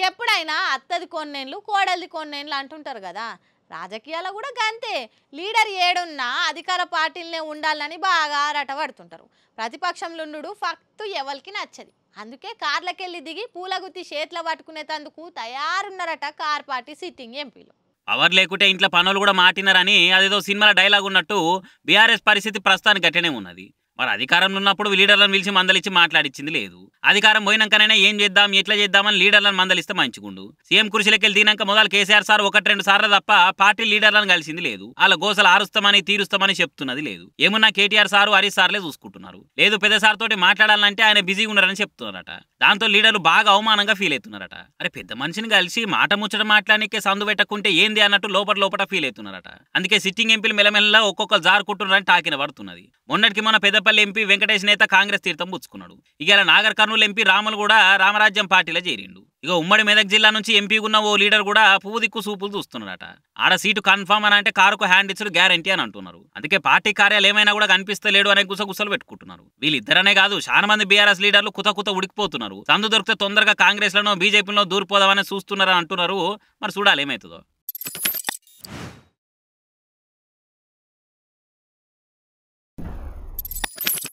ఎప్పుడైనా అత్తది కొన్నేళ్ళు కోడలిది కొన్నేళ్ళు అంటుంటారు కదా. రాజకీయాల్లో కూడా గంతే. లీడర్ ఏడున్నా అధికార పార్టీలనే ఉండాలని బాగా ఆరాటపడుతుంటారు. ప్రతిపక్షంలో ఉండు ఫక్తు ఎవరికి నచ్చది. అందుకే కార్లకెళ్ళి దిగి పూలగుత్తి చేతిలో పట్టుకునేందుకు తయారున్నారట కార్ పార్టీ సిట్టింగ్ ఎంపీలు. పవర్ లేకుంటే ఇంట్లో పనులు కూడా మాటినారని అదేదో సినిమాల డైలాగ్ ఉన్నట్టు బీఆర్ఎస్ పరిస్థితి ప్రస్తుతానికి గట్టనే ఉన్నది. మరి అధికారంలో ఉన్నప్పుడు లీడర్లను పిలిచి మందలిచ్చి మాట్లాడిచ్చింది లేదు. అధికారం పోయినాకనైనా ఏం చేద్దాం ఎట్లా చేద్దామని లీడర్లను మందలిస్తే మంచిగుండు. సీఎం కుర్చీలకెళ్ళి దినాక మొదలు కేసీఆర్ సార్ 1-2 సార్లు తప్ప పార్టీ లీడర్లను కలిసింది లేదు. వాళ్ళ గోసలు ఆరుస్తామని తీరుస్తామని చెప్తున్నది లేదు. ఏమున్నా కేటీఆర్ సారు హరీష్ సార్లే చూసుకుంటున్నారు. లేదు పెద్ద సార్ తోటి మాట్లాడాలంటే ఆయన బిజీగా ఉన్నారని చెప్తున్నారట. దాంతో లీడర్లు బాగా అవమానంగా ఫీల్ అవుతున్నారట. అరే పెద్ద మనిషిని కలిసి మాట ముచ్చట మాట్లాడానికే సందు పెట్టకుంటే ఏంది అన్నట్టు లోపల ఫీల్ అవుతున్నారట. అందుకే సిట్టింగ్ ఎంపీలు మెల్లమెల్ల ఒక్కొక్కరు జారుకుంటున్నారని టాకిన పడుతున్నది. మొన్నటికి మొన్న పెద్దపల్లి ఎంపీ వెంకటేష్ నేత కాంగ్రెస్ తీర్థం పుచ్చుకున్నాడు. ఇక నాగర్ కర్నూలు ఎంపీ రాములు కూడా రామరాజ్యం పార్టీలో చేరిండు. ఇక ఉమ్మడి మెదక్ జిల్లా నుంచి ఎంపీ ఉన్న ఓ లీడర్ కూడా పువ్వు దిక్కు సూపులు చూస్తున్నారట. ఆడ సీటు కన్ఫర్మ్ అని అంటే కారుకు హ్యాండ్ ఇచ్చుడు గ్యారంటీ అని అంటున్నారు. అందుకే పార్టీ కార్యాలు ఏమైనా కూడా కనిపిస్తలేడు అనే గుసగుసలు పెట్టుకుంటున్నారు. వీళ్ళిద్దరనే కాదు చాలా మంది బీఆర్ఎస్ లీడర్లు కుత ఉడికిపోతున్నారు. సందు దొరికితే తొందరగా కాంగ్రెస్ లను బీజేపీలో దూరిపోదామని చూస్తున్నారని అంటున్నారు. మరి చూడాలి ఏమవుతుందో.